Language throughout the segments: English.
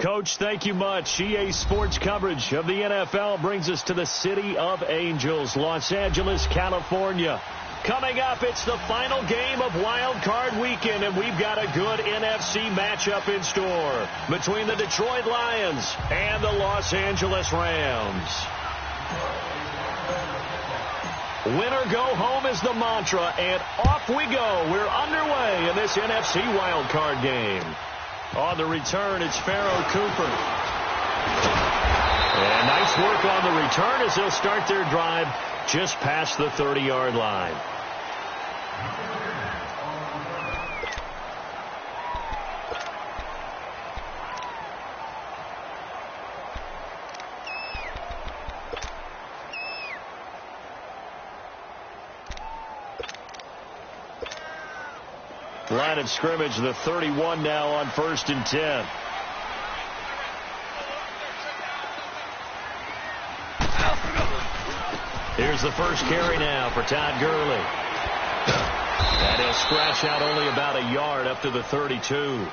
Coach, thank you much. EA Sports coverage of the NFL brings us to the City of Angels, Los Angeles, California. Coming up, it's the final game of Wild Card Weekend, and we've got a good NFC matchup in store between the Detroit Lions and the Los Angeles Rams. Winner go home is the mantra, and off we go. We're underway in this NFC Wild Card game. On the return, it's Pharoh Cooper. And nice work on the return as they'll start their drive just past the 30-yard line. Line of scrimmage, the 31 now on 1st and 10. Here's the first carry now for Todd Gurley. And he'll scratch out only about a yard up to the 32.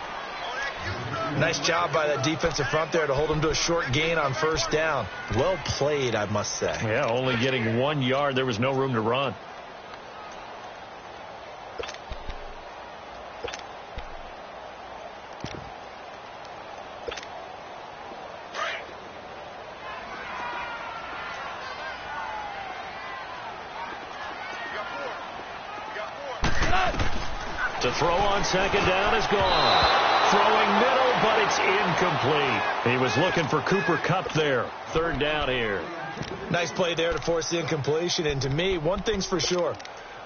Nice job by that defensive front there to hold him to a short gain on 1st down. Well played, I must say. Yeah, only getting 1 yard. There was no room to run. To throw on 2nd down is gone. Throwing middle, but it's incomplete. He was looking for Cooper Kupp there. 3rd down here. Nice play there to force the incompletion. And to me, one thing's for sure.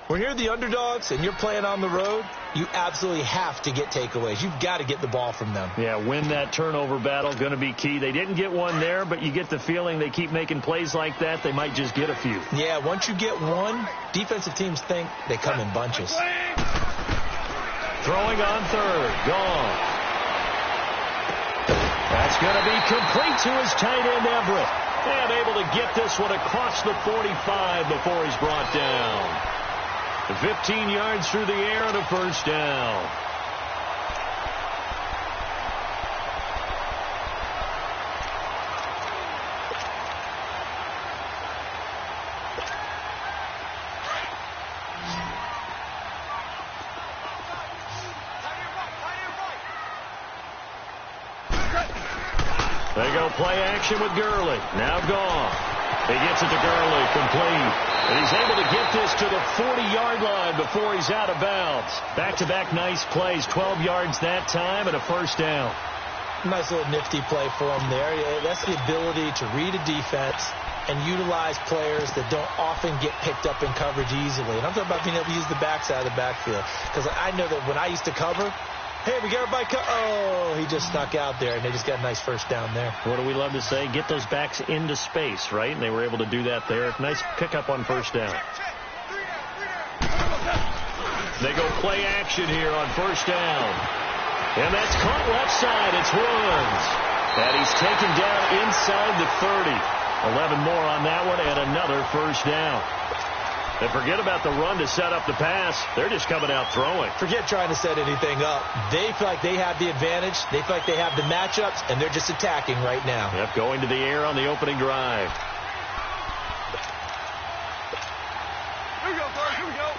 When you're the underdogs and you're playing on the road, you absolutely have to get takeaways. You've got to get the ball from them. Yeah, win that turnover battle, going to be key. They didn't get one there, but you get the feeling they keep making plays like that, they might just get a few. Yeah, once you get one, defensive teams think they come in bunches. Throwing on 3rd. Gone. That's going to be complete to his tight end, Everett. And able to get this one across the 45 before he's brought down. 15 yards through the air and a 1st down. They go play action with Gurley. Now gone. He gets it to Gurley, complete. And he's able to get this to the 40-yard line before he's out of bounds. Back-to-back nice plays, 12 yards that time and a 1st down. Nice little nifty play for him there. Yeah, that's the ability to read a defense and utilize players that don't often get picked up in coverage easily. And I'm talking about being able to use the backside of the backfield. Because I know that when I used to cover, hey, we got everybody. Oh, he just snuck out there, and they just got a nice 1st down there. What do we love to say? Get those backs into space, right? And they were able to do that there. Nice pickup on 1st down. They go play action here on 1st down. And that's caught left side. It's Woods. And he's taken down inside the 30. 11 more on that one, and another 1st down. And forget about the run to set up the pass. They're just coming out throwing. Forget trying to set anything up. They feel like they have the advantage. They feel like they have the matchups, and they're just attacking right now. Yep, going to the air on the opening drive. Here we go, boys. Here we go.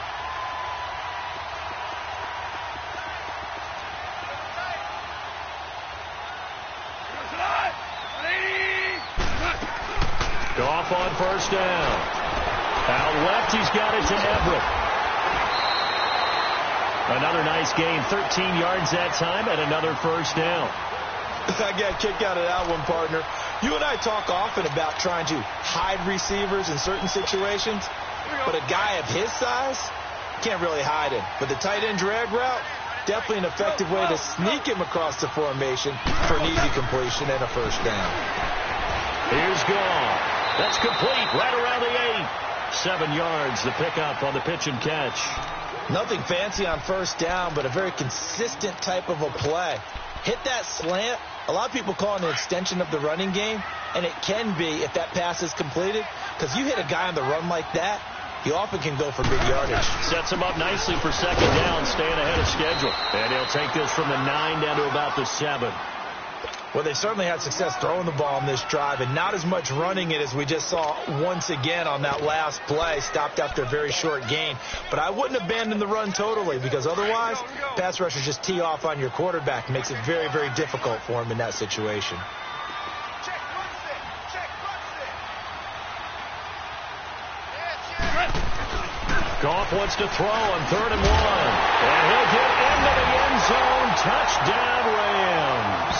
Goff on 1st down. Out left, he's got it to Everett. Another nice gain, 13 yards that time, and another 1st down. I got a kick out of that one, partner. You and I talk often about trying to hide receivers in certain situations, but a guy of his size can't really hide him. But the tight end drag route, definitely an effective way to sneak him across the formation for an easy completion and a 1st down. Here's Goff. That's complete, right around the 8. 7 yards, the pickup on the pitch and catch. Nothing fancy on 1st down, but a very consistent type of a play. Hit that slant. A lot of people call it an extension of the running game, and it can be if that pass is completed, because you hit a guy on the run like that, he often can go for big yardage. Sets him up nicely for 2nd down, staying ahead of schedule. And he'll take this from the 9 down to about the 7. Well, they certainly had success throwing the ball in this drive and not as much running it as we just saw once again on that last play. Stopped after a very short gain. But I wouldn't abandon the run totally because otherwise pass rushers just tee off on your quarterback. It makes it very, very difficult for him in that situation. Goff wants to throw on 3rd and 1. And he'll get into the end zone. Touchdown, Rams.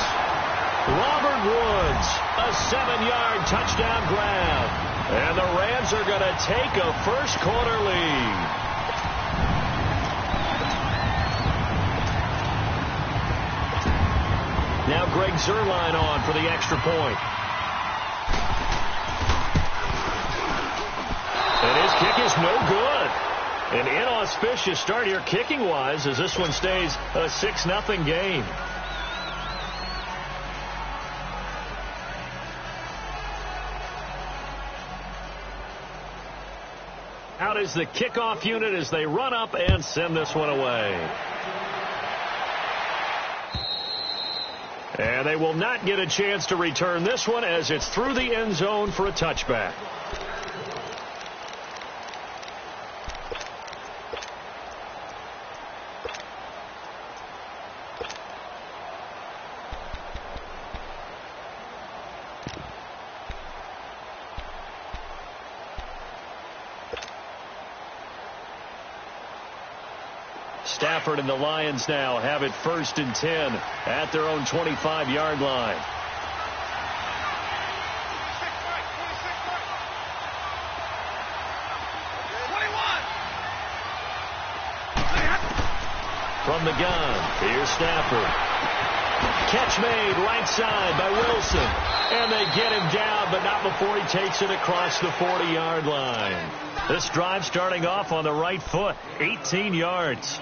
Robert Woods, a 7-yard touchdown grab. And the Rams are going to take a first-quarter lead. Now Greg Zuerlein on for the extra point. And his kick is no good. An inauspicious start here kicking-wise as this one stays a 6-0 game. Out is the kickoff unit as they run up and send this one away. And they will not get a chance to return this one as it's through the end zone for a touchback. Stafford and the Lions now have it 1st and 10 at their own 25-yard line. From the gun, here's Stafford. Catch made right side by Wilson. And they get him down, but not before he takes it across the 40-yard line. This drive starting off on the right foot, 18 yards.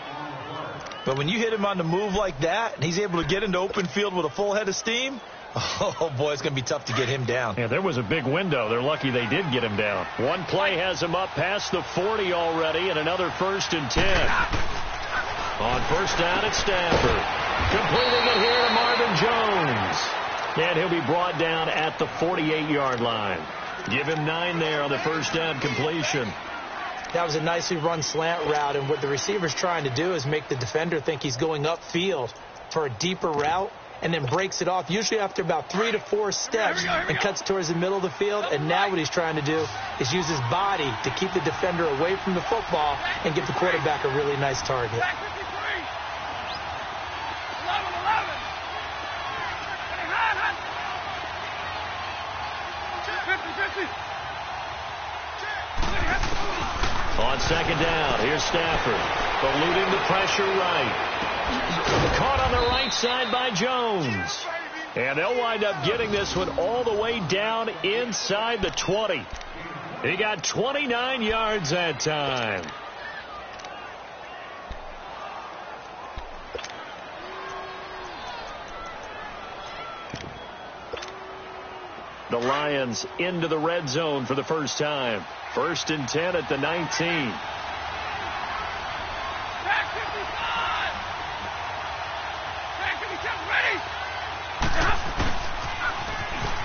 But when you hit him on the move like that, and he's able to get into open field with a full head of steam, oh, boy, it's going to be tough to get him down. Yeah, there was a big window. They're lucky they did get him down. One play has him up past the 40 already, and another 1st and 10. On 1st down, it's Stafford. Completing it here to Marvin Jones. And he'll be brought down at the 48-yard line. Give him 9 there on the 1st down completion. That was a nicely run slant route, and what the receiver's trying to do is make the defender think he's going upfield for a deeper route and then breaks it off, usually after about 3 to 4 steps, and cuts towards the middle of the field. And now what he's trying to do is use his body to keep the defender away from the football and give the quarterback a really nice target. On 2nd down, here's Stafford. Eluding the pressure right. Caught on the right side by Jones. And they'll wind up getting this one all the way down inside the 20. He got 29 yards that time. The Lions into the red zone for the first time. 1st and 10 at the 19.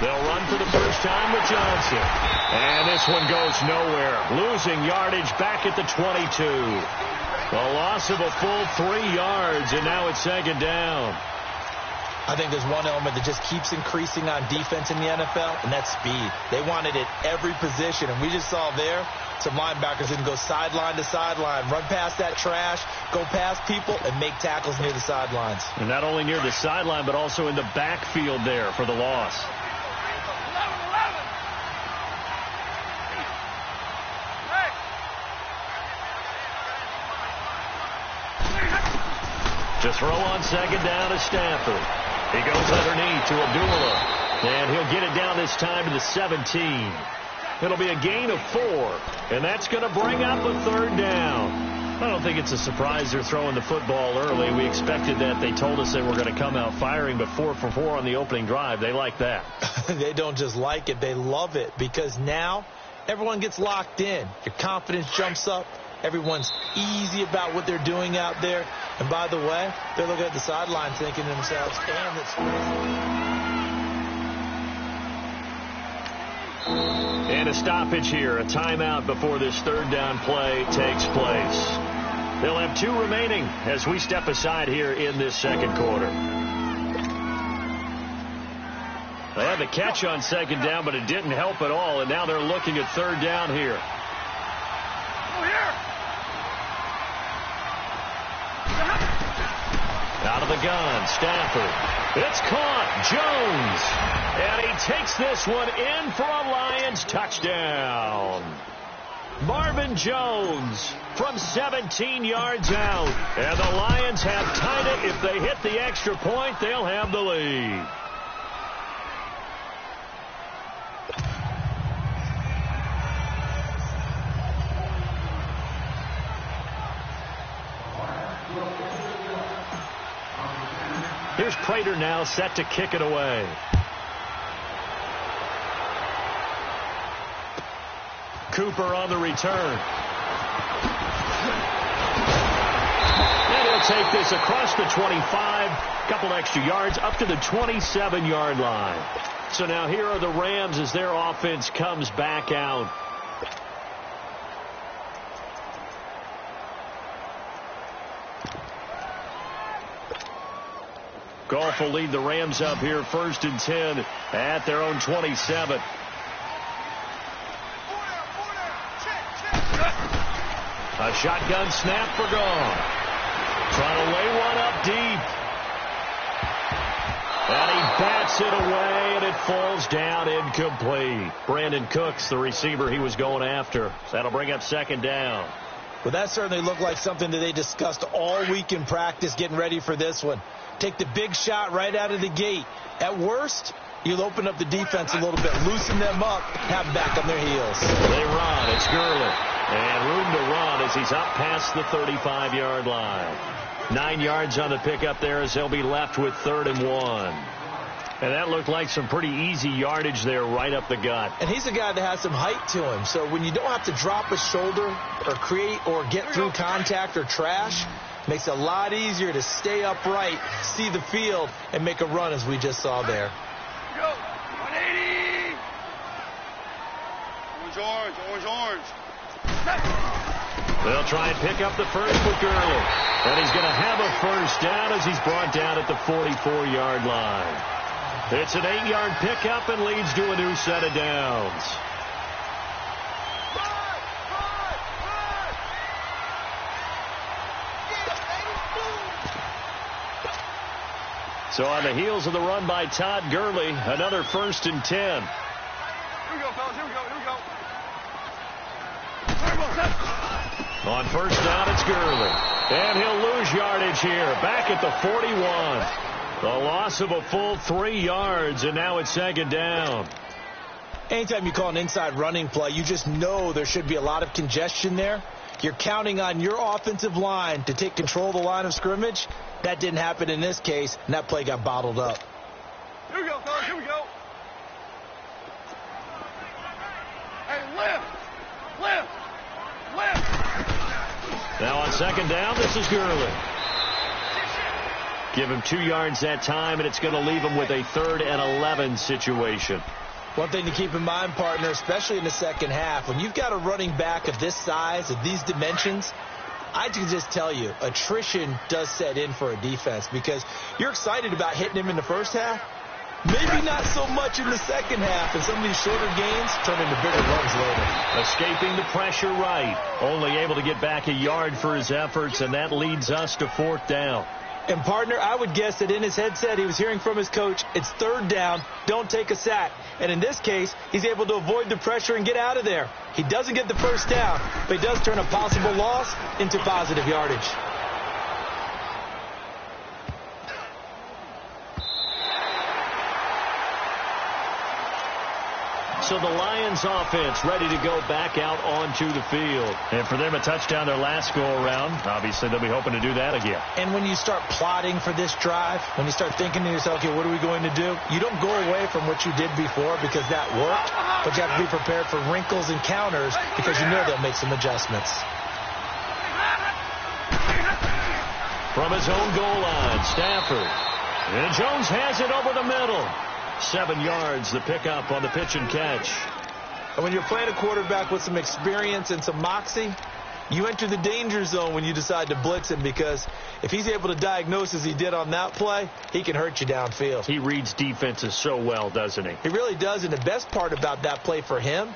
They'll run for the first time with Johnson. And this one goes nowhere. Losing yardage back at the 22. A loss of a full 3 yards, and now it's 2nd down. I think there's one element that just keeps increasing on defense in the NFL, and that's speed. They want it at every position, and we just saw there some linebackers who can go sideline to sideline, run past that trash, go past people, and make tackles near the sidelines. And not only near the sideline, but also in the backfield there for the loss. To throw on 2nd down to Stafford. He goes underneath to Abdullah. And he'll get it down this time to the 17. It'll be a gain of 4. And that's going to bring up a 3rd down. I don't think it's a surprise they're throwing the football early. We expected that. They told us they were going to come out firing, but 4 for 4 on the opening drive. They like that. They don't just like it. They love it because now everyone gets locked in. Your confidence jumps up. Everyone's easy about what they're doing out there. And by the way, they're looking at the sidelines thinking to themselves, damn, it's And a stoppage here, a timeout before this third down play takes place. They'll have 2 remaining as we step aside here in this second quarter. They had the catch on second down, but it didn't help at all, and now they're looking at third down here. Out of the gun, Stafford. It's caught, Jones. And he takes this one in for a Lions touchdown. Marvin Jones from 17 yards out. And the Lions have tied it. If they hit the extra point, they'll have the lead. Here's Prater now set to kick it away. Cooper on the return. And he'll take this across the 25. Couple extra yards up to the 27-yard line. So now here are the Rams as their offense comes back out. Goff will lead the Rams up here 1st and 10 at their own 27. A shotgun snap for Goff. Trying to lay one up deep. And he bats it away, and it falls down incomplete. Brandon Cooks, the receiver he was going after. That'll bring up second down. Well, that certainly looked like something that they discussed all week in practice getting ready for this one. Take the big shot right out of the gate. At worst, you'll open up the defense a little bit, loosen them up, have them back on their heels. They run. It's Gurley. And room to run as he's up past the 35-yard line. 9 yards on the pickup there as they'll be left with 3rd and 1. And that looked like some pretty easy yardage there right up the gut. And he's a guy that has some height to him. So when you don't have to drop a shoulder or create or get through contact or trash, makes it a lot easier to stay upright, see the field, and make a run as we just saw there. Go. 180. Orange. They'll try and pick up the first with Gurley. And he's going to have a first down as he's brought down at the 44-yard line. It's an 8-yard pickup and leads to a new set of downs. So on the heels of the run by Todd Gurley, another 1st and 10. Here we go, fellas. Here we go. On first down, it's Gurley. And he'll lose yardage here. Back at the 41. The loss of a full 3 yards, and now it's second down. Anytime you call an inside running play, you just know there should be a lot of congestion there. You're counting on your offensive line to take control of the line of scrimmage. That didn't happen in this case, and that play got bottled up. Here we go, fellas. Here we go. Hey, lift. Now on second down, this is Gurley. Give him 2 yards that time, and it's going to leave him with a 3rd and 11 situation. One thing to keep in mind, partner, especially in the second half, when you've got a running back of this size, of these dimensions, I can just tell you, attrition does set in for a defense because you're excited about hitting him in the first half. Maybe not so much in the second half, and some of these shorter gains turn into bigger runs later. Escaping the pressure right. Only able to get back a yard for his efforts, and that leads us to 4th down. And, partner, I would guess that in his headset he was hearing from his coach, it's 3rd down, don't take a sack. And in this case, he's able to avoid the pressure and get out of there. He doesn't get the first down, but he does turn a possible loss into positive yardage. So the Lions offense ready to go back out onto the field. And for them, a touchdown their last go-around. Obviously, they'll be hoping to do that again. And when you start plotting for this drive, when you start thinking to yourself, okay, what are we going to do? You don't go away from what you did before because that worked, but you have to be prepared for wrinkles and counters because you know they'll make some adjustments. From his own goal line, Stafford. And Jones has it over the middle. 7 yards, the pickup on the pitch and catch. And when you're playing a quarterback with some experience and some moxie, you enter the danger zone when you decide to blitz him, because if he's able to diagnose as he did on that play, he can hurt you downfield. He reads defenses so well, doesn't he? He really does, and the best part about that play for him,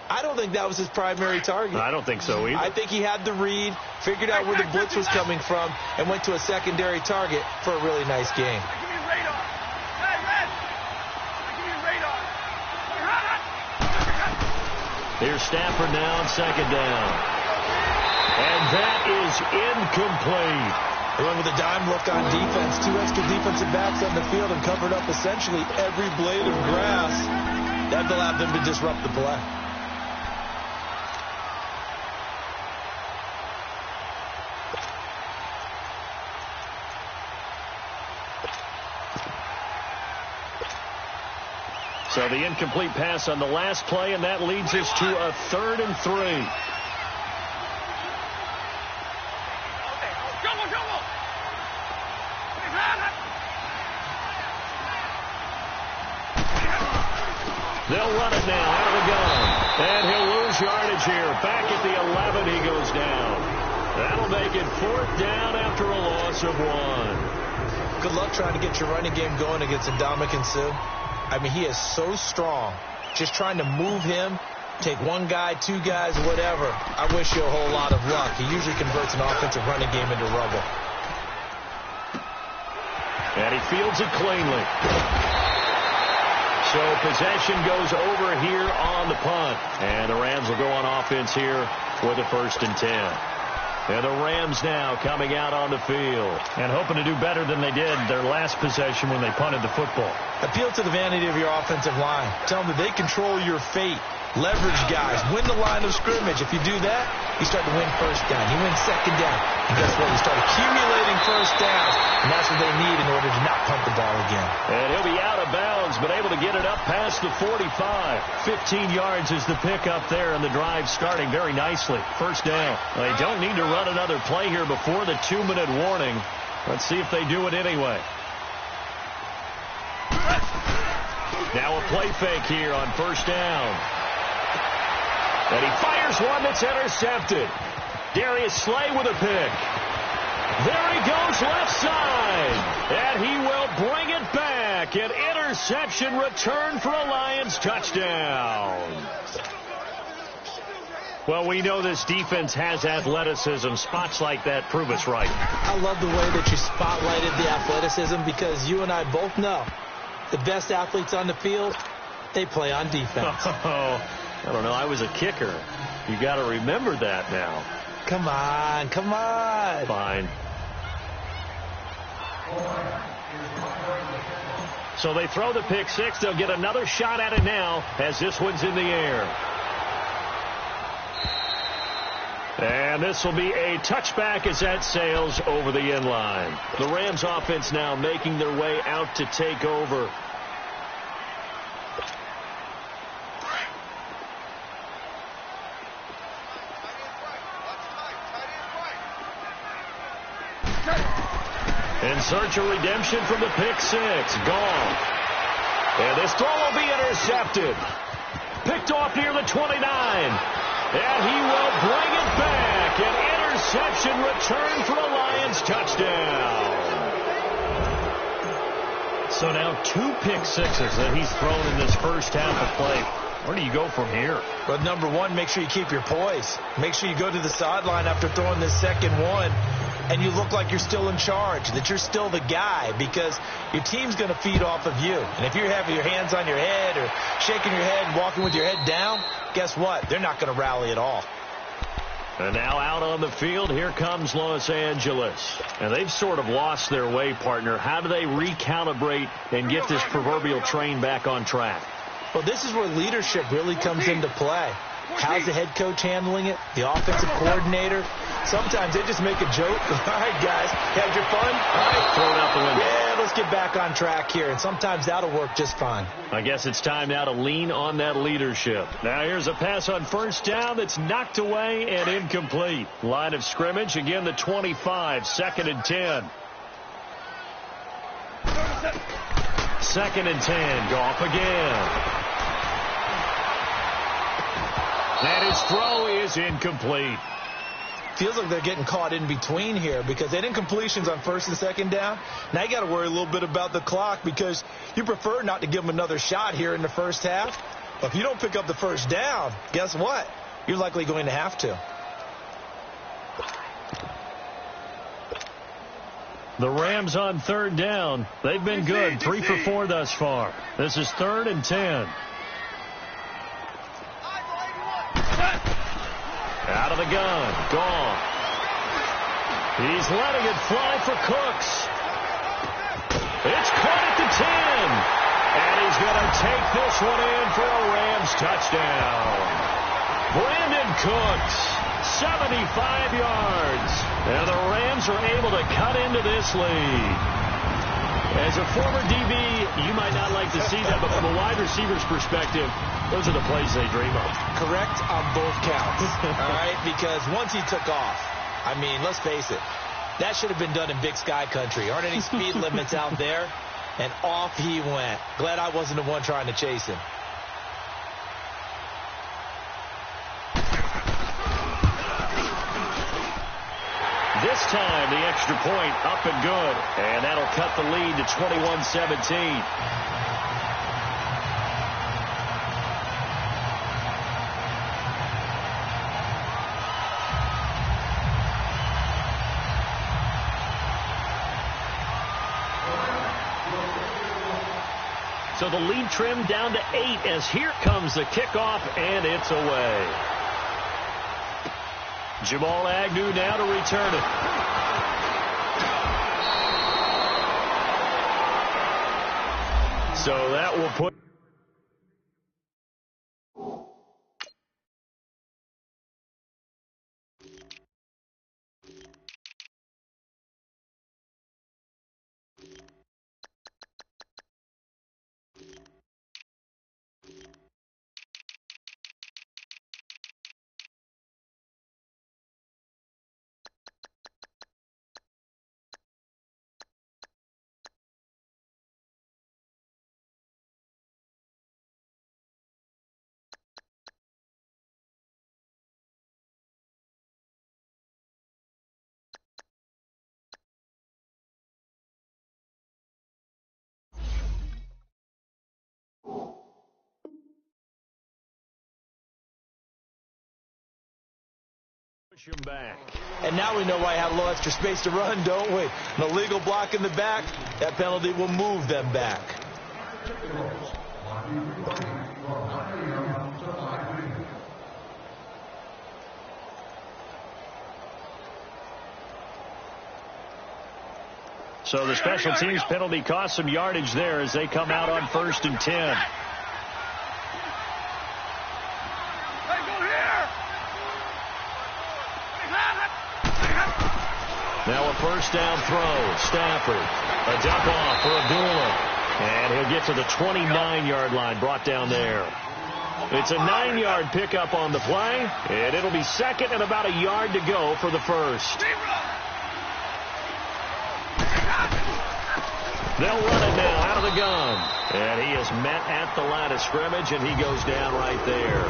I don't think that was his primary target. I don't think so either. I think he had the read, figured out where the blitz was coming from, and went to a secondary target for a really nice game. Here's Stafford now on second down. And that is incomplete. They went with a dime look on defense. 2 extra defensive backs on the field and covered up essentially every blade of grass. That allowed them to disrupt the play. So the incomplete pass on the last play, and that leads us to a 3rd and 3. They'll run it now out of the gun. And he'll lose yardage here. Back at the 11, he goes down. That'll make it 4th down after a loss of 1. Good luck trying to get your running game going against Ndamukong Suh. I mean, he is so strong. Just trying to move him, take one guy, 2 guys, whatever. I wish you a whole lot of luck. He usually converts an offensive running game into rubble. And he fields it cleanly. So possession goes over here on the punt. And the Rams will go on offense here with a 1st and 10. And the Rams now coming out on the field and hoping to do better than they did their last possession when they punted the football. Appeal to the vanity of your offensive line. Tell them that they control your fate. Leverage guys. Win the line of scrimmage. If you do that, you start to win 1st down. You win 2nd down. And guess what? You start accumulating 1st downs. And that's what they need in order to not punt the ball again. And he'll be out of bounds, but able to get it up past the 45. 15 yards is the pickup there, and the drive starting very nicely. 1st down. They don't need to run another play here before the 2-minute warning. Let's see if they do it anyway. Now a play fake here on 1st down. And he fires one that's intercepted. Darius Slay with a pick. There he goes left side. And he will bring it back. An interception return for a Lions touchdown. Well, we know this defense has athleticism. Spots like that prove us right. I love the way that you spotlighted the athleticism, because you and I both know the best athletes on the field, they play on defense. Oh, I don't know. I was a kicker. You got to remember that now. Come on, come on. Fine. So they throw the pick 6. They'll get another shot at it now as this one's in the air. And this will be a touchback as that sails over the end line. The Rams offense now making their way out to take over. In search of redemption from the pick 6. Gone. And this throw will be intercepted. Picked off near the 29. And he will bring it back. An interception return for a Lions touchdown. So now 2 pick 6s that he's thrown in this first half of play. Where do you go from here? But number one, make sure you keep your poise. Make sure you go to the sideline after throwing this second one, and you look like you're still in charge, that you're still the guy, because your team's going to feed off of you. And if you're having your hands on your head or shaking your head and walking with your head down, guess what? They're not going to rally at all. And now out on the field, here comes Los Angeles. And they've sort of lost their way, partner. How do they recalibrate and get this proverbial train back on track? Well, this is where leadership really comes into play. How's the head coach handling it? The offensive coordinator? Sometimes they just make a joke. All right, guys, had your fun? All right, throw it out the window. Yeah, let's get back on track here. And sometimes that'll work just fine. I guess it's time now to lean on that leadership. Now here's a pass on first down that's knocked away and incomplete. Line of scrimmage, again the 25, 2nd and 10. 2nd and 10, go off again. And his throw is incomplete. Feels like they're getting caught in between here because they didn't completions on first and second down. Now you got to worry a little bit about the clock because you prefer not to give them another shot here in the first half. But if you don't pick up the first down, guess what? You're likely going to have to. The Rams on third down. They've been good. 3 for 4 thus far. This is 3rd and 10. Out of the gun. Gone. He's letting it fly for Cooks. It's caught at the 10. And he's going to take this one in for a Rams touchdown. Brandon Cooks, 75 yards. And the Rams are able to cut into this lead. As a former DB, you might not like to see that, but from a wide receiver's perspective, those are the plays they dream of. Correct on both counts. All right, because once he took off, I mean, let's face it, that should have been done in Big Sky country. Aren't any speed limits out there? And off he went. Glad I wasn't the one trying to chase him. This time, the extra point up and good. And that'll cut the lead to 21-17. So the lead trimmed down to 8 as here comes the kickoff, and it's away. Jamal Agnew now to return it. So that will put... Push him back. And now we know why I have a little extra space to run, don't we? An illegal block in the back, that penalty will move them back. So the special teams penalty cost some yardage there as they come out on 1st and 10. Now a first down throw. Stafford. A dump off for Abdullah. And he'll get to the 29-yard line, brought down there. It's a 9-yard pickup on the play, and it'll be second and about a yard to go for the first. They'll run it now out of the gun. And he is met at the line of scrimmage, and he goes down right there.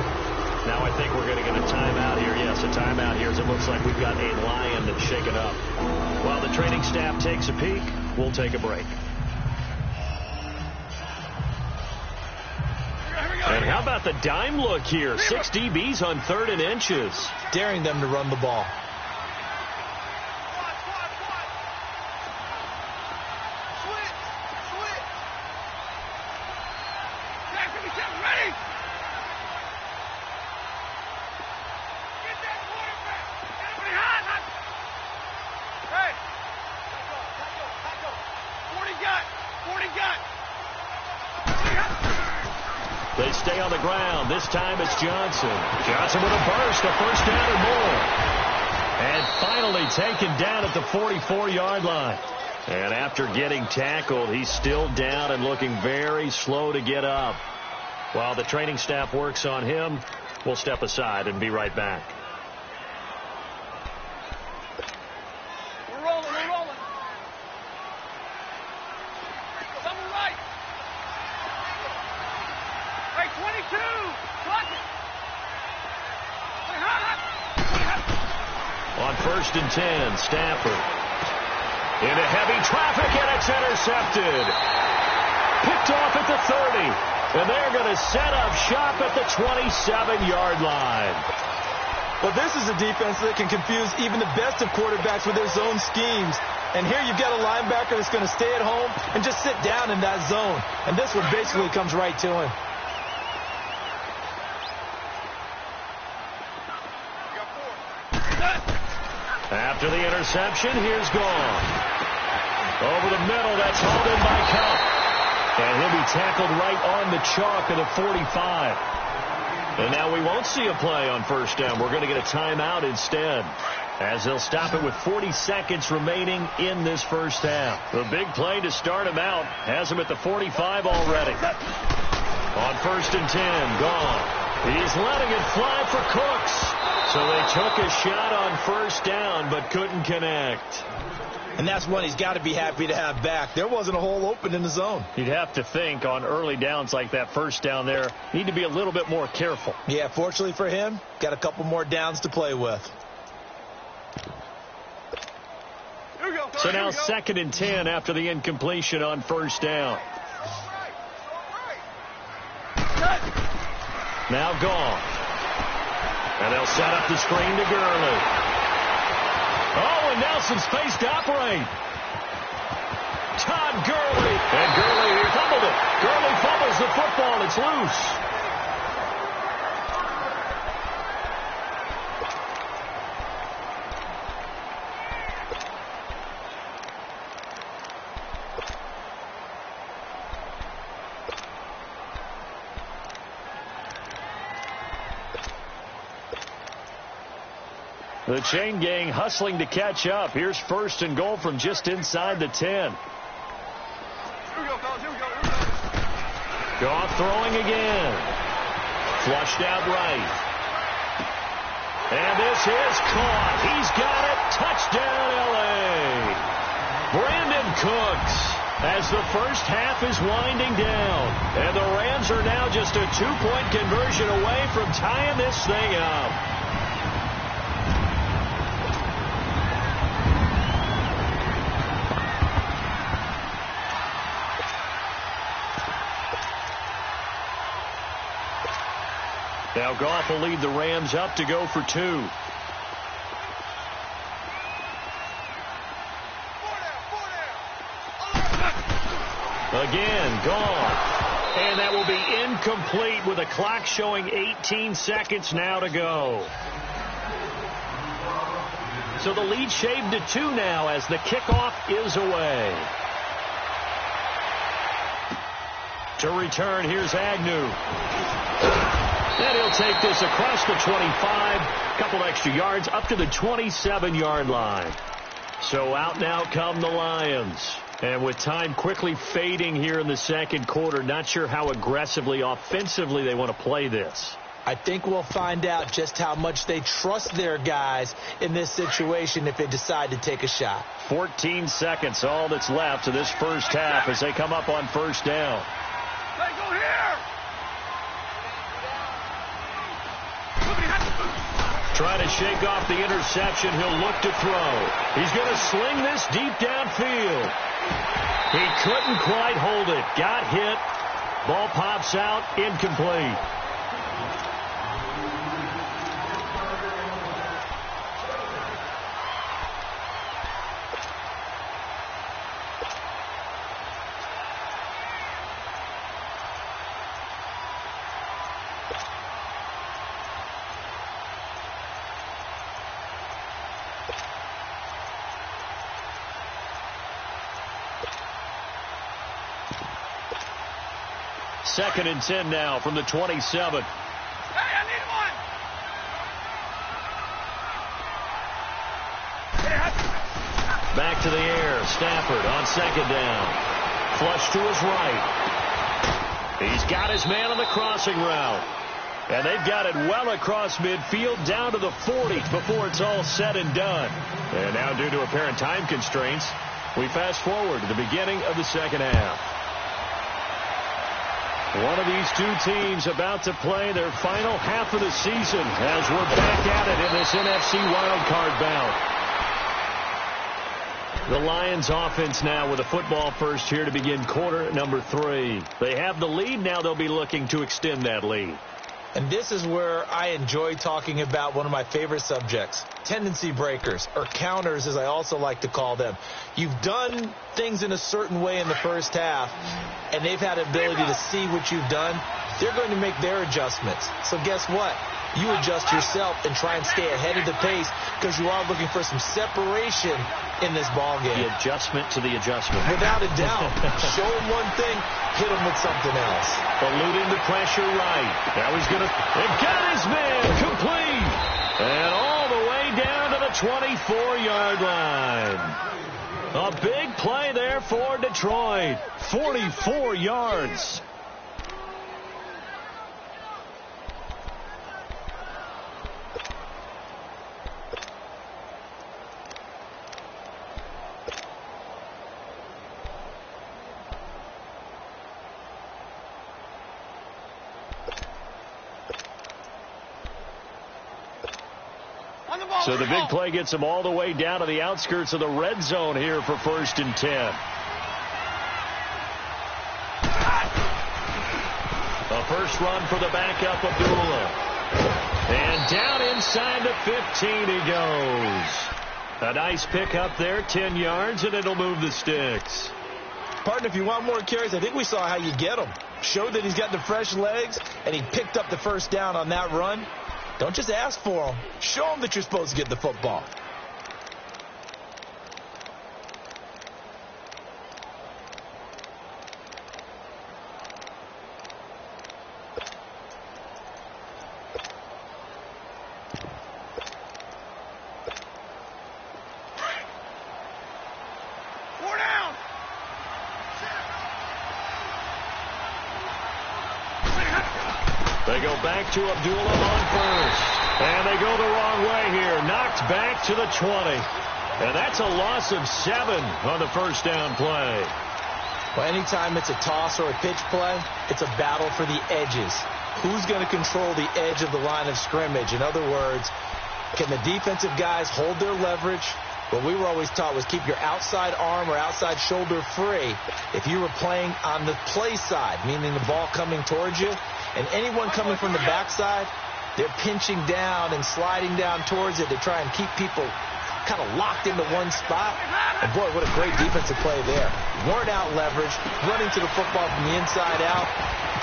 Now I think we're going to get a timeout here. Yes, a timeout here as it looks like we've got a lion that's shaken up. While the training staff takes a peek, we'll take a break. And how about the dime look here? 6 DBs on 3rd and inches. Daring them to run the ball. They stay on the ground. This time it's Johnson. Johnson with a burst, a first down and more. And finally taken down at the 44-yard line. And after getting tackled, he's still down and looking very slow to get up. While the training staff works on him, we'll step aside and be right back. We're rolling, we're rolling. Double right. Hey, 22. Block it. On 1st and 10, Stafford. Into heavy traffic, and it's intercepted. Picked off at the 30. And they're going to set up shop at the 27-yard line. Well, this is a defense that can confuse even the best of quarterbacks with their zone schemes. And here you've got a linebacker that's going to stay at home and just sit down in that zone. And this one basically comes right to him. After the interception, here's Gone. Over the middle, that's hauled in by Cup. And he'll be tackled right on the chalk at the 45. And now we won't see a play on 1st down. We're going to get a timeout instead, as they'll stop it with 40 seconds remaining in this first half. The big play to start him out has him at the 45 already. On 1st and 10, Gone. He's letting it fly for Cooks. So they took a shot on 1st down, but couldn't connect. And that's one he's got to be happy to have back. There wasn't a hole open in the zone. You'd have to think on early downs like that 1st down there, need to be a little bit more careful. Yeah, fortunately for him, got a couple more downs to play with. So now 2nd and 10 after the incompletion on 1st down. Now Gone. And they'll set up the screen to Gurley. Oh, and Nelson space to operate. Todd Gurley. And Gurley fumbled it. Gurley fumbles the football. It's loose. The chain gang hustling to catch up. Here's 1st and goal from just inside the 10. Here we go, fellas. Here we go. Goff throwing again. Flushed out right. And this is caught. He's got it. Touchdown, L.A. Brandon Cooks, as the first half is winding down. And the Rams are now just a 2-point conversion away from tying this thing up. Now Goff will lead the Rams up to go for 2. Again, Goff. And that will be incomplete with a clock showing 18 seconds now to go. So the lead shaved to 2 now as the kickoff is away. To return, here's Agnew. And he'll take this across the 25, couple extra yards, up to the 27-yard line. So out now come the Lions. And with time quickly fading here in the second quarter, not sure how aggressively, offensively they want to play this. I think we'll find out just how much they trust their guys in this situation if they decide to take a shot. 14 seconds, all that's left to this first half as they come up on 1st down. Hey, go here! Trying to shake off the interception. He'll look to throw. He's going to sling this deep downfield. He couldn't quite hold it. Got hit. Ball pops out. Incomplete. Second and 10 now from the 27. Hey, I need one! Back to the air. Stafford on 2nd down. Flush to his right. He's got his man on the crossing route. And they've got it well across midfield down to the 40 before it's all said and done. And now due to apparent time constraints, we fast forward to the beginning of the second half. One of these two teams about to play their final half of the season as we're back at it in this NFC wildcard bout. The Lions offense now with a football first here to begin quarter number 3. They have the lead. Now they'll be looking to extend that lead. And this is where I enjoy talking about one of my favorite subjects, tendency breakers, or counters as I also like to call them. You've done things in a certain way in the first half, and they've had the ability to see what you've done. They're going to make their adjustments. So guess what? You adjust yourself and try and stay ahead of the pace because you are looking for some separation in this ball game. The adjustment to the adjustment. Without a doubt. Show him one thing, hit him with something else. Eluding the pressure right. Now he's going to... It got his man complete. And all the way down to the 24-yard line. A big play there for Detroit. 44 yards. So the big play gets him all the way down to the outskirts of the red zone here for 1st and 10. A first run for the backup, Abdullah. And down inside the 15 he goes. A nice pick up there, 10 yards, and it'll move the sticks. Partner, if you want more carries, I think we saw how you get him. Showed that he's got the fresh legs, and he picked up the first down on that run. Don't just ask for them. Show them that you're supposed to get the football. They go back to Abdullah on first. And they go the wrong way here. Knocked back to the 20. And that's a loss of 7 on the first down play. Well, anytime it's a toss or a pitch play, it's a battle for the edges. Who's going to control the edge of the line of scrimmage? In other words, can the defensive guys hold their leverage? What we were always taught was keep your outside arm or outside shoulder free if you were playing on the play side, meaning the ball coming towards you. And anyone coming from the backside, they're pinching down and sliding down towards it to try and keep people kind of locked into one spot. And, boy, what a great defensive play there. Worn out leverage, running to the football from the inside out,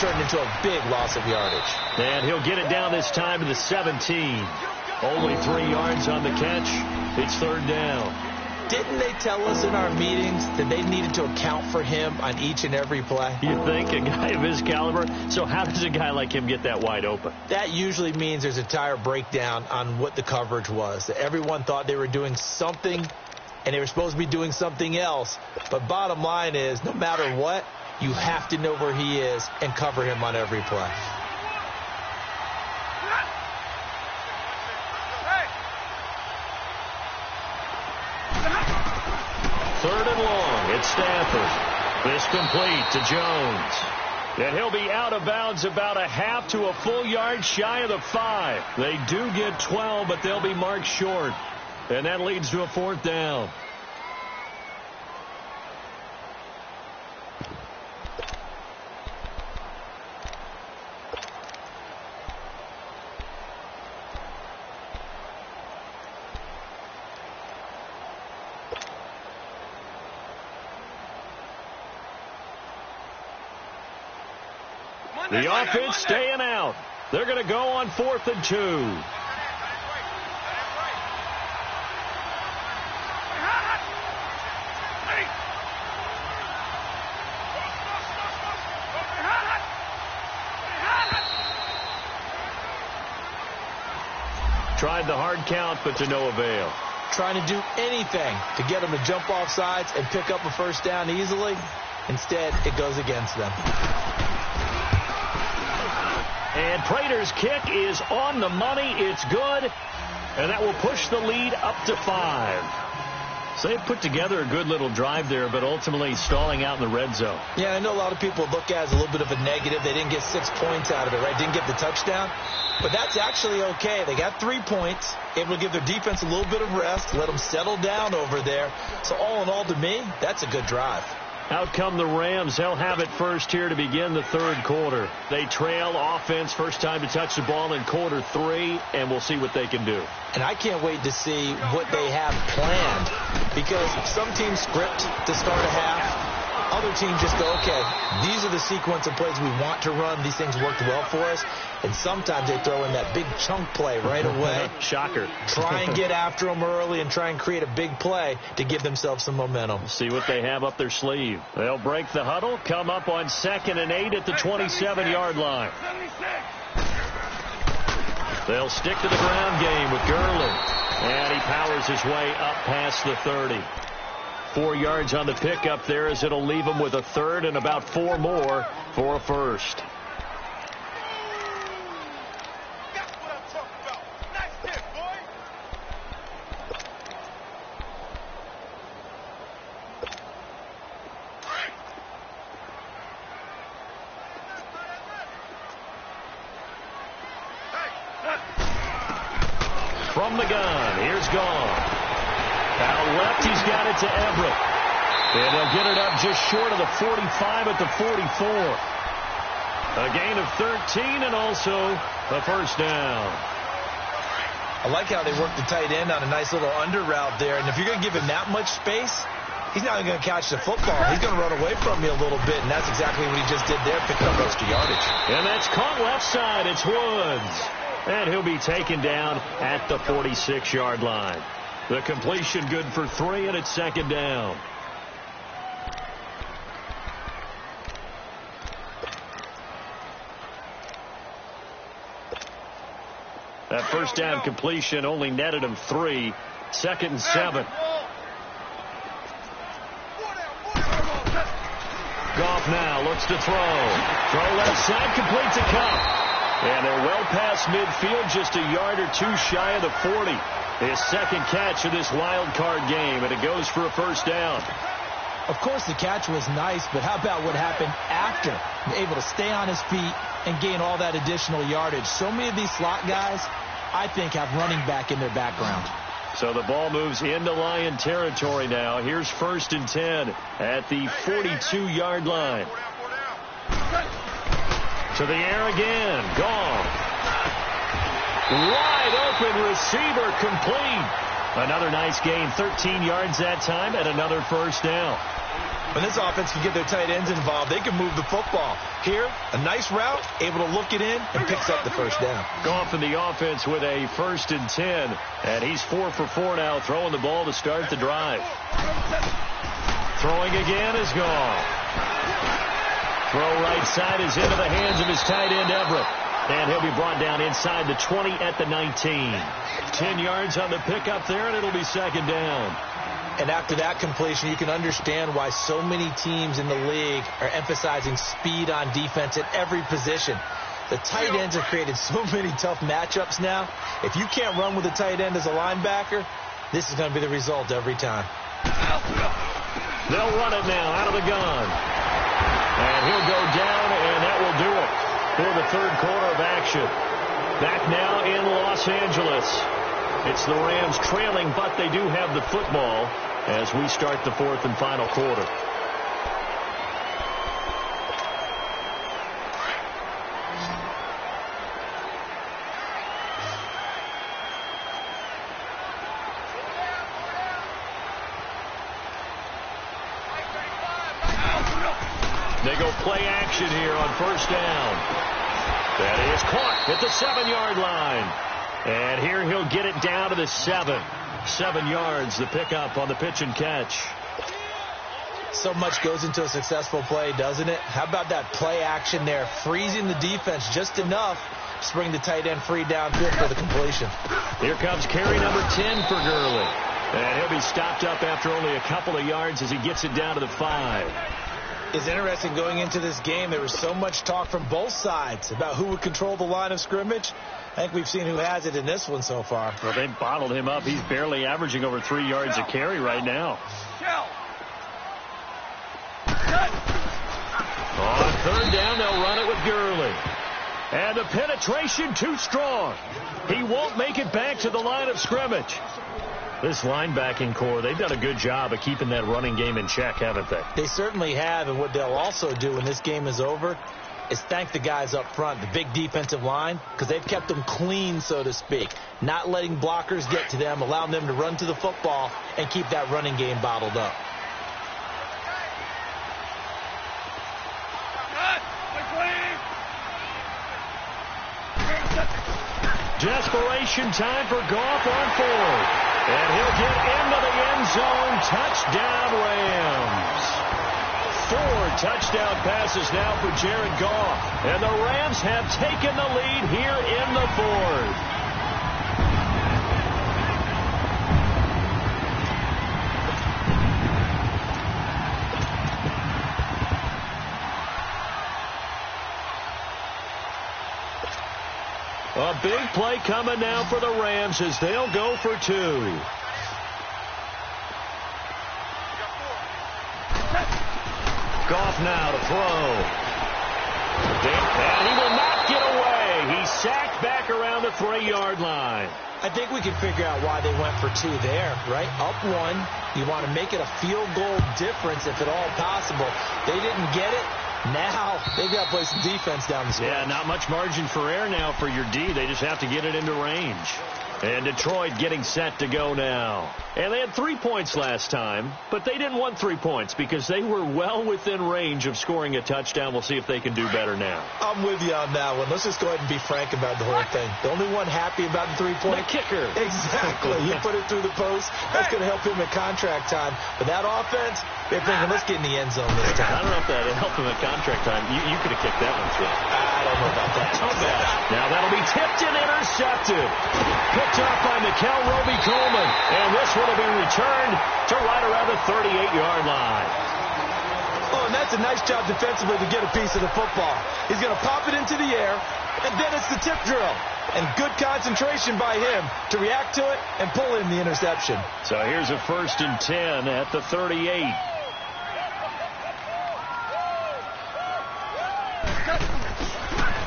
turned into a big loss of yardage. And he'll get it down this time to the 17. Only 3 yards on the catch. It's 3rd down. Didn't they tell us in our meetings that they needed to account for him on each and every play? You think? A guy of his caliber? So how does a guy like him get that wide open? That usually means there's a entire breakdown on what the coverage was. That everyone thought they were doing something, and they were supposed to be doing something else. But bottom line is, no matter what, you have to know where he is and cover him on every play. Third and long. It's Stafford. This complete to Jones. And he'll be out of bounds about a half to a full yard shy of the 5. They do get 12, but they'll be marked short. And that leads to a 4th down. The offense staying out. They're going to go on 4th and 2. Tried the hard count, but to no avail. Trying to do anything to get them to jump off sides and pick up a first down easily. Instead, it goes against them. And Prater's kick is on the money. It's good. And that will push the lead up to 5. So they put together a good little drive there, but ultimately stalling out in the red zone. Yeah, I know a lot of people look at it as a little bit of a negative. They didn't get 6 points out of it, right? Didn't get the touchdown. But that's actually okay. They got 3 points, able to give their defense a little bit of rest, let them settle down over there. So all in all, to me, that's a good drive. Out come the Rams. They'll have it first here to begin the third quarter. They trail offense, first time to touch the ball in quarter 3, and we'll see what they can do. And I can't wait to see what they have planned, because some teams script to start a half. Other teams just go, okay, these are the sequence of plays we want to run. These things worked well for us. And sometimes they throw in that big chunk play right away. Shocker. Try and get after them early and try and create a big play to give themselves some momentum. See what they have up their sleeve. They'll break the huddle, come up on 2nd and 8 at the 27-yard line. They'll stick to the ground game with Gurley. And he powers his way up past the 30. 4 yards on the pickup there, as it'll leave him with a third and about 4 more for a first. From the gun, here's Gone. Out left, he's got it to Everett. And they'll get it up just short of the 45 at the 44. A gain of 13 and also a first down. I like how they work the tight end on a nice little under route there. And if you're going to give him that much space, he's not going to catch the football. He's going to run away from you a little bit, and that's exactly what he just did there, picking up extra yardage. And that's caught left side. It's Woods. And he'll be taken down at the 46-yard line. The completion good for 3, and it's 2nd down. That first down completion only netted him 3. 2nd and 7. Goff now looks to throw. Throw left side, complete to Cup. And they're well past midfield, just a yard or 2 shy of the 40. His second catch of this wild card game, and it goes for a first down. Of course, the catch was nice, but how about what happened after? Able to stay on his feet and gain all that additional yardage. So many of these slot guys, I think, have running back in their background. So the ball moves into Lion territory now. Here's 1st and 10 at the 42-yard line. To the air again. Gone. Wide open receiver, complete. Another nice gain, 13 yards that time, and another first down. When this offense can get their tight ends involved, they can move the football. Here, a nice route, able to look it in, and picks up the first down. Goff in the offense with a 1st and 10, and he's 4 for 4 now, throwing the ball to start the drive. Throwing again is Goff. Throw right side is into the hands of his tight end, Everett. And he'll be brought down inside the 20 at the 19. 10 yards on the pickup there, and it'll be 2nd down. And after that completion, you can understand why so many teams in the league are emphasizing speed on defense at every position. The tight ends have created so many tough matchups now. If you can't run with a tight end as a linebacker, this is going to be the result every time. They'll run it now out of the gun. And he'll go down, and that will do it for the third quarter of action. Back now in Los Angeles. It's the Rams trailing, but they do have the football as we start the 4th and final quarter. They go play action here on first down. That is caught at the 7-yard line. And here he'll get it down to the 7. 7 yards, the pickup on the pitch and catch. So much goes into a successful play, doesn't it? How about that play action there, freezing the defense just enough to bring the tight end free downfield for the completion. Here comes carry number 10 for Gurley. And he'll be stopped up after only a couple of yards as he gets it down to the 5. It's interesting going into this game. There was so much talk from both sides about who would control the line of scrimmage. I think we've seen who has it in this one so far. Well, they bottled him up. He's barely averaging over 3 yards a carry right now. On third down, they'll run it with Gurley. And the penetration too strong. He won't make it back to the line of scrimmage. This linebacking core, they've done a good job of keeping that running game in check, haven't they? They certainly have, and what they'll also do when this game is over is thank the guys up front, the big defensive line, because they've kept them clean, so to speak. Not letting blockers get to them, allowing them to run to the football and keep that running game bottled up. Desperation time for Goff on fourth. And he'll get into the end zone. Touchdown, Rams. 4 touchdown passes now for Jared Goff. And the Rams have taken the lead here in the fourth. A big play coming now for the Rams as they'll go for 2. Goff now to throw. And he will not get away. He's sacked back around the 3-yard line. I think we can figure out why they went for 2 there, right? Up 1. You want to make it a field goal difference if at all possible. They didn't get it. Now they've got to play some defense down the stretch. Yeah, not much margin for error now for your D. They just have to get it into range. And Detroit getting set to go now. And they had 3 points last time, but they didn't want 3 points because they were well within range of scoring a touchdown. We'll see if they can do better now. I'm with you on that one. Let's just go ahead and be frank about the whole thing. The only one happy about the 3-point? The kicker. Exactly. He put it through the post. That's going to help him at contract time. But that offense, they're thinking, let's get in the end zone this time. I don't know if that helped him at contract time. You could have kicked that one through. I don't know about that. Too bad. Now that'll be tipped and intercepted. Picked up by Mikel Roby-Coleman. And this one will be returned to right around the 38-yard line. Oh, and that's a nice job defensively to get a piece of the football. He's going to pop it into the air, and then it's the tip drill. And good concentration by him to react to it and pull in the interception. So here's a 1st and 10 at the 38.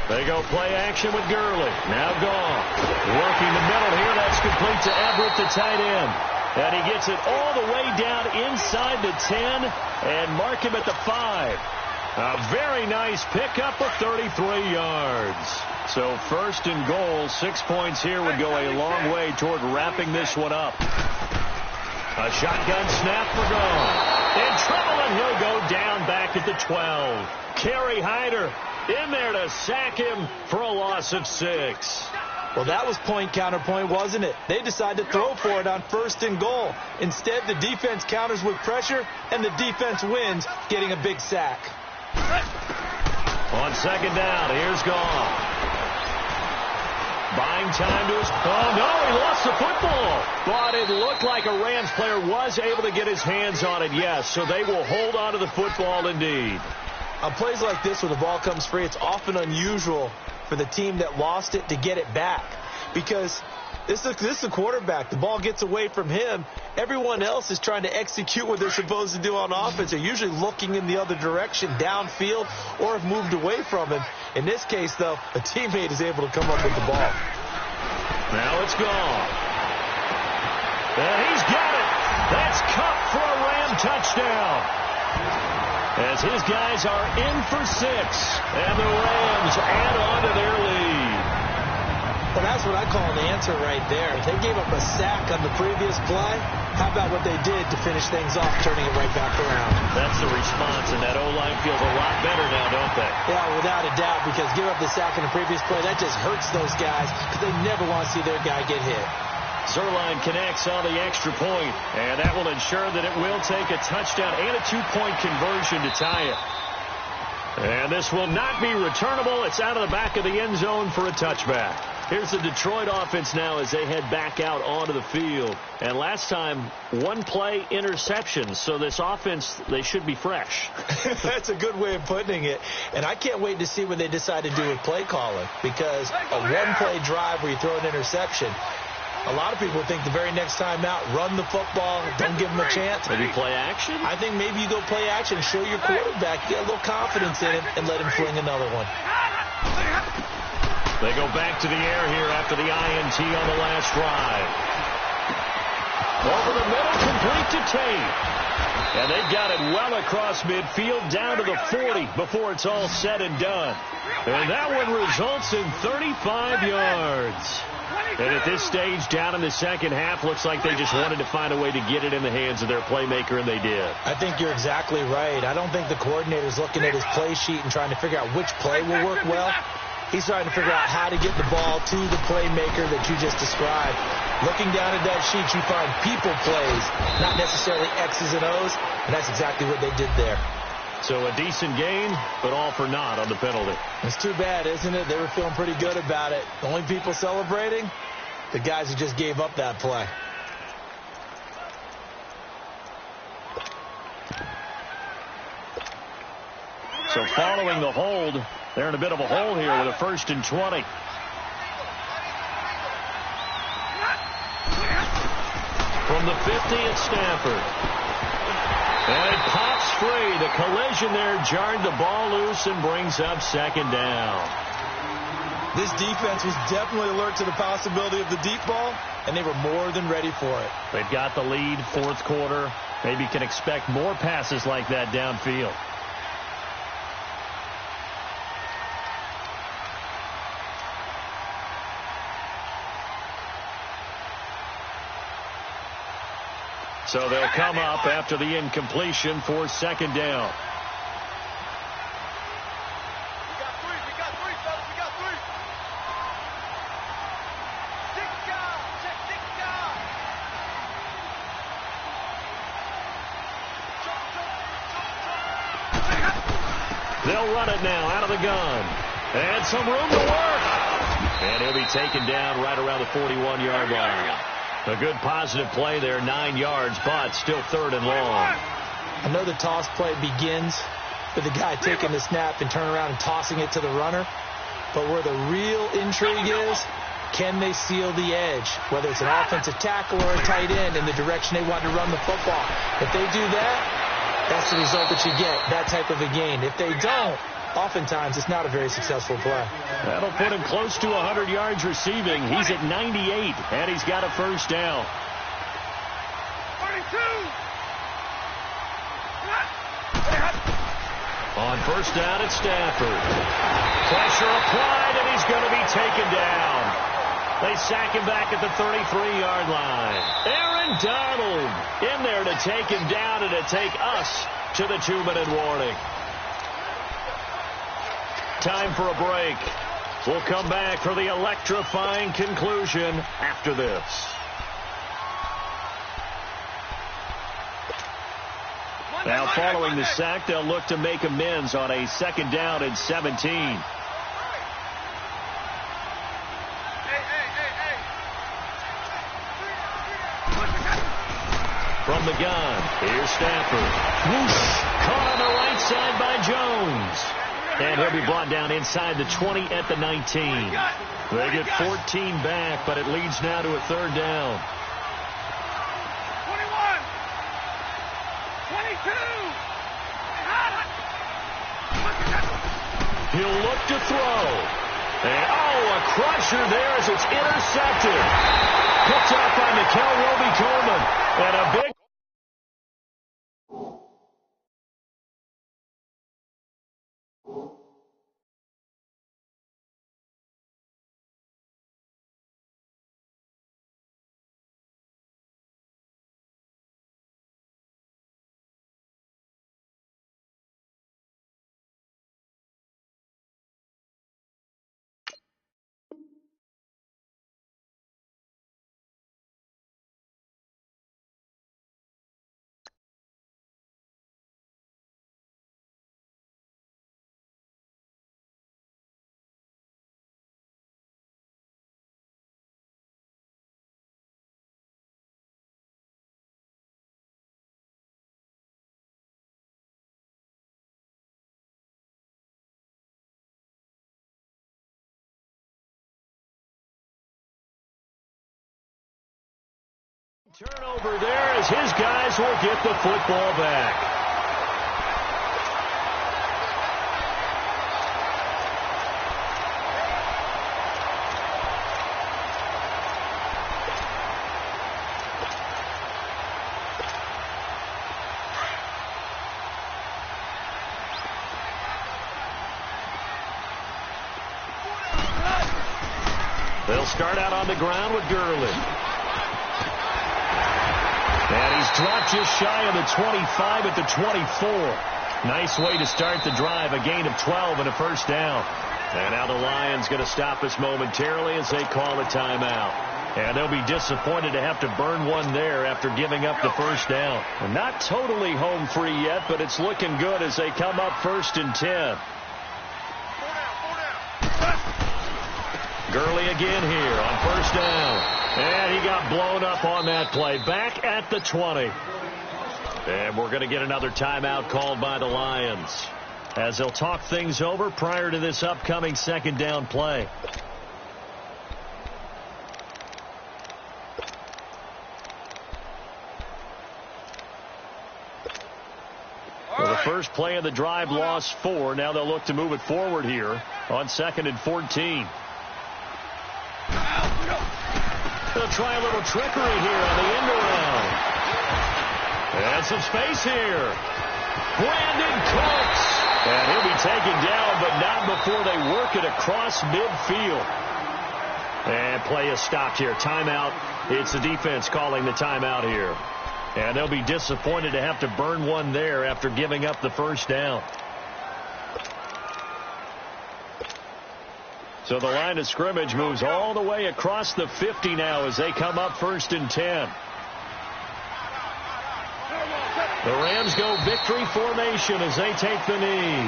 They go play action with Gurley. Now Goff. Working the middle here. That's complete to Everett, the tight end. And he gets it all the way down inside the 10 and mark him at the 5. A very nice pickup of 33 yards. So 1st and goal, 6 points here would go a long way toward wrapping this one up. A shotgun snap for Goff. In trouble, and he'll go down back at the 12. Kerry Hyder in there to sack him for a loss of 6. Well, that was point counterpoint, wasn't it? They decided to throw for it on 1st and goal. Instead, the defense counters with pressure, and the defense wins, getting a big sack. On 2nd down, here's Goff. Buying time to his... Oh, no, he lost the football. But it looked like a Rams player was able to get his hands on it, yes. So they will hold on to the football indeed. On plays like this where the ball comes free, it's often unusual for the team that lost it to get it back. Because this is a quarterback. The ball gets away from him. Everyone else is trying to execute what they're supposed to do on offense. They're usually looking in the other direction, downfield, or have moved away from him. In this case, though, a teammate is able to come up with the ball. Now it's gone. And he's got it. That's Kupp for a Ram touchdown. As his guys are in for 6. And the Rams add on to their lead. Well, that's what I call an answer right there. If they gave up a sack on the previous play, how about what they did to finish things off, turning it right back around? That's the response, and that O-line feels a lot better now, don't they? Yeah, without a doubt, because give up the sack on the previous play, that just hurts those guys because they never want to see their guy get hit. Zerline connects on the extra point, and that will ensure that it will take a touchdown and a 2-point conversion to tie it. And this will not be returnable. It's out of the back of the end zone for a touchback. Here's the Detroit offense now as they head back out onto the field. And last time, one play interception. So this offense, they should be fresh. That's a good way of putting it. And I can't wait to see what they decide to do with play calling. Because a one-play drive where you throw an interception, a lot of people think the very next time out, run the football, don't give them a chance. Maybe play action? I think maybe you go play action and show your quarterback, get a little confidence in him, and let him fling another one. They go back to the air here after the INT on the last drive. Over the middle, complete to Tate. And they've got it well across midfield, down to the 40 before it's all said and done. And that one results in 35 yards. And at this stage, down in the second half, looks like they just wanted to find a way to get it in the hands of their playmaker, and they did. I think you're exactly right. I don't think the coordinator's looking at his play sheet and trying to figure out which play will work well. He's trying to figure out how to get the ball to the playmaker that you just described. Looking down at that sheet, you find people plays, not necessarily X's and O's, and that's exactly what they did there. So a decent gain, but all for naught on the penalty. It's too bad, isn't it? They were feeling pretty good about it. The only people celebrating, the guys who just gave up that play. So following the hold, they're in a bit of a hole here with a 1st and 20. From the 50 at Stafford. And it pops free. The collision there jarred the ball loose and brings up 2nd down. This defense was definitely alert to the possibility of the deep ball, and they were more than ready for it. They've got the lead, 4th quarter. Maybe can expect more passes like that downfield. So they'll come up after the incompletion for 2nd down. We got three, fellas. We got three. 6 guys. Check 6 guys. They'll run it now out of the gun. And some room to work. And he'll be taken down right around the 41-yard line. A good positive play there, 9 yards, but still 3rd and long. I know the toss play begins with the guy taking the snap and turning around and tossing it to the runner. But where the real intrigue is, can they seal the edge? Whether it's an offensive tackle or a tight end in the direction they want to run the football. If they do that, that's the result that you get, that type of a gain. If they don't, oftentimes it's not a very successful play. That'll put him close to 100 yards receiving. He's at 98, and he's got a 1st down. 32. On 1st down at Stafford. Pressure applied, and he's going to be taken down. They sack him back at the 33-yard line. Aaron Donald in there to take him down and to take us to the 2-minute warning. Time for a break. We'll come back for the electrifying conclusion after this. Now, following the sack, they'll look to make amends on a 2nd down and 17. From the gun, here's Stafford. Whoosh! Caught on the right side by Jones. And he'll be brought down inside the 20 at the 19. They get 14 back, but it leads now to a 3rd down. 21. 22. He'll look to throw. And, a crusher there as it's intercepted. Picked off by Nickel Roby-Coleman. And a big Turnover there as his guys will get the football back. They'll start out on the ground with Gurley. And he's dropped just shy of the 25 at the 24. Nice way to start the drive. A gain of 12 and a first down. And now the Lions going to stop us momentarily as they call a timeout. And they'll be disappointed to have to burn one there after giving up the first down. And not totally home free yet, but it's looking good as they come up 1st and 10. Gurley again here on 1st down. And he got blown up on that play. Back at the 20. And we're going to get another timeout called by the Lions as they'll talk things over prior to this upcoming 2nd down play. Well, the first play of the drive lost 4. Now they'll look to move it forward here on 2nd and 14. They'll try a little trickery here on the end around. And some space here. Brandon Cooks. And he'll be taken down, but not before they work it across midfield. And play is stopped here. Timeout. It's the defense calling the timeout here. And they'll be disappointed to have to burn one there after giving up the first down. So the line of scrimmage moves all the way across the 50 now as they come up 1st and 10. The Rams go victory formation as they take the knee.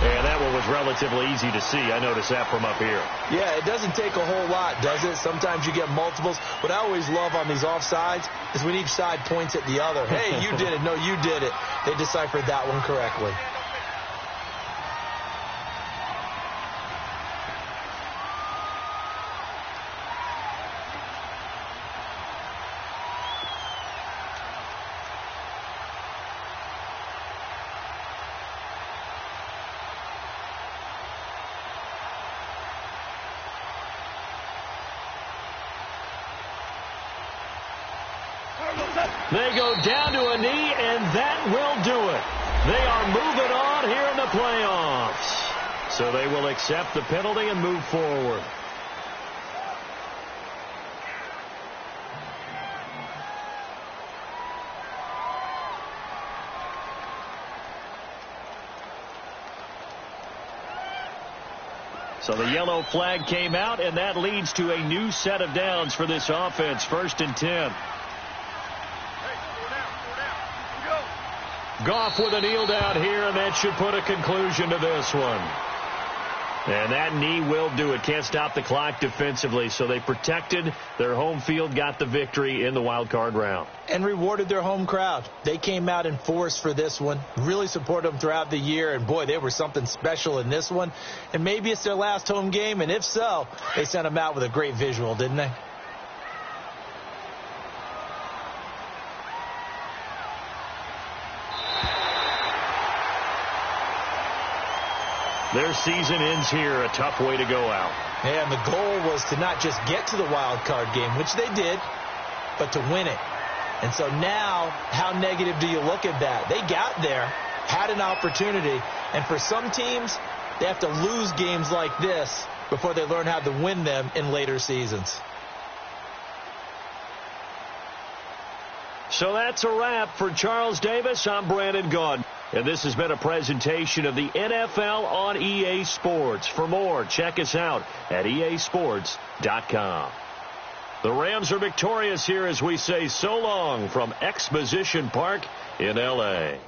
And that one was relatively easy to see. I noticed that from up here. Yeah, it doesn't take a whole lot, does it? Sometimes you get multiples. What I always love on these offsides is when each side points at the other. Hey, you did it. No, you did it. They deciphered that one correctly. They go down to a knee, and that will do it. They are moving on here in the playoffs. So they will accept the penalty and move forward. So the yellow flag came out, and that leads to a new set of downs for this offense. 1st and 10. Goff with a kneel down here, and that should put a conclusion to this one. And that knee will do it. Can't stop the clock defensively, so they protected their home field, got the victory in the wild card round. And rewarded their home crowd. They came out in force for this one, really supported them throughout the year, and boy, they were something special in this one. And maybe it's their last home game, and if so, they sent them out with a great visual, didn't they? Their season ends here. A tough way to go out. And the goal was to not just get to the wild card game, which they did, but to win it. And so now, how negative do you look at that? They got there, had an opportunity, and for some teams, they have to lose games like this before they learn how to win them in later seasons. So that's a wrap for Charles Davis. I'm Brandon Gaudin. And this has been a presentation of the NFL on EA Sports. For more, check us out at easports.com. The Rams are victorious here as we say so long from Exposition Park in L.A.